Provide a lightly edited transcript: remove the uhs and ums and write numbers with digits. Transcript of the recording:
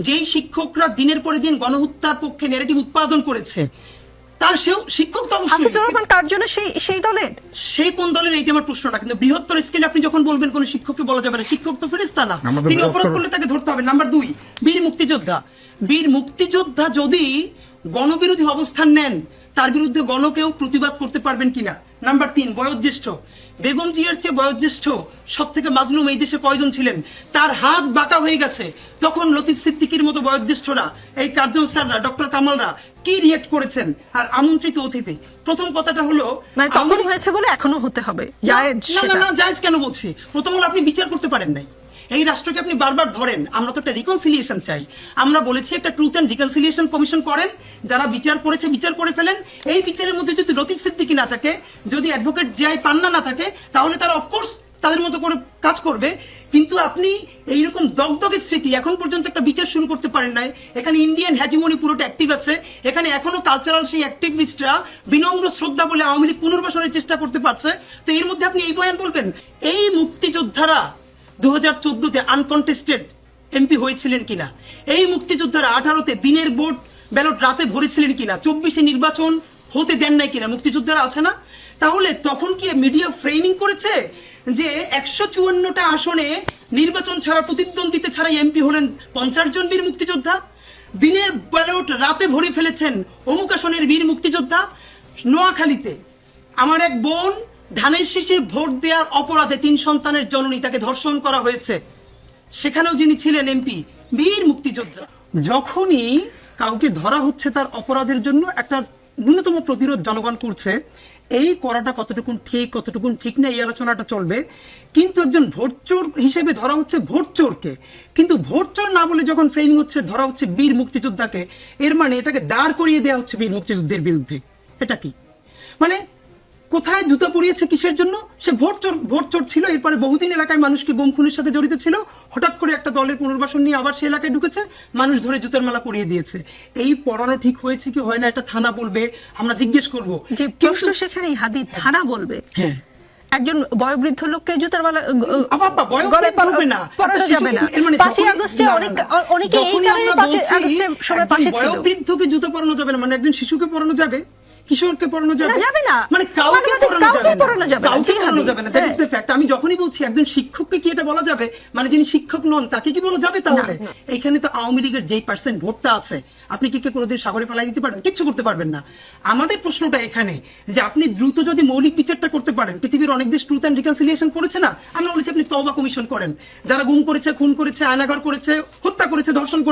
যেই শিক্ষকরা দিনের পরে দিন গণহত্যার পক্ষে ন্যারেটিভ উৎপাদন করেছে, তার সেও শিক্ষক তো অবশ্যই। হাফিজুর রহমান কার জন্য সেই দলের, সে কোন দলের এইটা আমার প্রশ্ন না, কিন্তু বৃহত্তর স্কেলে আপনি যখন বলবেন কোন শিক্ষককে বলা যাবে না, শিক্ষক তো ফেরেশতা না, তিনি অপরাধ করলে তাকে ধরতে হবে। নাম্বার 2, বীর মুক্তিযোদ্ধা যদি গণবিরোধী অবস্থান নেন, তার বিরুদ্ধে গণকেও প্রতিবাদ করতে পারবেন কিনা। নাম্বার 3, বয়োজ্যেষ্ঠ। বেগম জিয়ার চেয়ে বয়োজ্যেষ্ঠ সব থেকে মাজলুম এই দেশে কয়জন ছিলেন? তার হাত বাঁকা হয়ে গেছে, তখন লতিফ সিদ্দিকীর মতো বয়োজ্যেষ্ঠরা, এই কার্জন স্যাররা, ডক্টর কামালরা কি রিয়েক্ট করেছেন। আর আমন্ত্রিত অতিথি, প্রথম কথাটা হলো মানে তখন হয়েছে বলে এখনো হতে হবে জায়েজ। না, জায়েজ কেন বলছি? প্রথম হলো আপনি বিচার করতে পারেন নাই, এই রাষ্ট্রকে আপনি বারবার ধরেন। আমরা তো একটা রিকনসিলিয়েশন চাই, আমরা বলেছি একটা ট্রুথ অ্যান্ড রিকনসিলিয়েশন কমিশন করেন, যারা বিচার করেছে বিচার করে ফেলেন। এই বিচারের মধ্যে যদি লতিফ সিদ্দিকী না থাকে, যদি অ্যাডভোকেট জিআই পান্না না থাকে, তাহলে তারা অফকোর্স তাদের মতো করে কাজ করবে। কিন্তু আপনি এইরকম দগদগের স্মৃতি, এখন পর্যন্ত একটা বিচার শুরু করতে পারেন নাই। এখানে ইন্ডিয়ান হ্যাজিমনি পুরোটা অ্যাক্টিভ আছে, এখানে এখনো কালচারাল সেই অ্যাক্টিভিস্টরা বিনম্র শ্রদ্ধা বলে আওয়ামী লীগ পুনর্বাসনের চেষ্টা করতে পারছে। তো এর মধ্যে আপনি এই বয়ান বলবেন? এই মুক্তিযোদ্ধারা 2014-তে আনকন্টেস্টেড এমপি হয়েছিলেন কিনা? এই মুক্তিযোদ্ধারা 18-তে দিনের ভোট ব্যালট রাতে ভরেছিলেন কিনা? 24-এ নির্বাচন হতে দেন নাই কিনা? মুক্তিযোদ্ধারা আছে না? তাহলে তখন কি মিডিয়া ফ্রেমিং করেছে যে 154টা আসনে নির্বাচন ছাড়া, প্রতিদ্বন্দ্বিতা ছাড়া এমপি হলেন 50 জন বীর মুক্তিযোদ্ধা? দিনের ব্যালট রাতে ভরে ফেলেছেন অমুক আসনের বীর মুক্তিযোদ্ধা। নোয়াখালীতে আমার এক বোন ধানের শীষে ভোট দেওয়ার অপরাধে 3 সন্তানের জননী, তাকে ধর্ষণ করা হয়েছে, সেখানেও যিনি ছিলেন এমপি, বীর মুক্তিযোদ্ধা। যখনই কাউকে ধরা হচ্ছে তার অপরাধের জন্য, একটা ন্যূনতম প্রতিরোধ জনগণ করছে। এই করাটা কতটুকুন ঠিক না, এই আলোচনাটা চলবে। কিন্তু একজন ভোট চোর হিসেবে ধরা হচ্ছে ভোট চোরকে, কিন্তু ভোট চোর না বলে যখন ফ্রেমিং হচ্ছে, ধরা হচ্ছে বীর মুক্তিযোদ্ধাকে, এর মানে এটাকে দাঁড় করিয়ে দেওয়া হচ্ছে বীর মুক্তিযুদ্ধের বিরুদ্ধে। এটা কি মানে? কোথায় জুতো পড়িয়েছে কিসের জন্য? সে ভোট চোর ছিল, এরপরে বহুদিন এলাকায় মানুষকে গুম খুনের সাথে জড়িত ছিল, হঠাৎ করে একটা দলের পুনর্বাসন নিয়ে আবার সে এলাকায় ঢুকেছে, মানুষ ধরে জুতোর মালা পরিয়ে দিয়েছে। এই পড়ানো ঠিক হয়েছে কি হয় না, এটা থানা বলবে, আমরা জিজ্ঞেস করবো। যে প্রশ্ন সেখানেই হাদি, থানা বলবে। হ্যাঁ, একজন বয়োবৃদ্ধ লোককে জুতার মালা গলায় পরাবে না, পরানো যাবে না। 5ই আগস্টে অনেকে এই কারণে 5ই আগস্টের সময় পাশে ছিল। বয়োবৃদ্ধকে জুতো পরানো যাবে না মানে একজন শিশুকে পরানো যাবে, কিশোরকে পরানো যাবে না, মানে কাউকে পরানো যাবে না। That is the fact. আমি যখনই বলছি একজন শিক্ষককে কি এটা বলা যাবে, মানে যিনি শিক্ষক নন তাকে কি বলা যাবে? তাহলে এইখানে তো আওয়ামী লীগের যেই পার্সেন্ট ভোটটা আছে, আপনি কি কোনোদিন সাগরে ফেলাই দিতে পারবেন? কিচ্ছু করতে পারবেন না। আমাদের প্রশ্নটা এখানে যে আপনি দ্রুত যদি মৌলিক বিচারটা করতে পারেন, পৃথিবীর অনেক দেশ ট্রুথ অ্যান্ড রিকনসিলিয়েশন করেছে না, আমরা বলেছি আপনি তওবা কমিশন করেন, যারা গুম করেছে, খুন করেছে, আয়নাঘর করেছে, হত্যা করেছে, ধর্ষণ করেছে,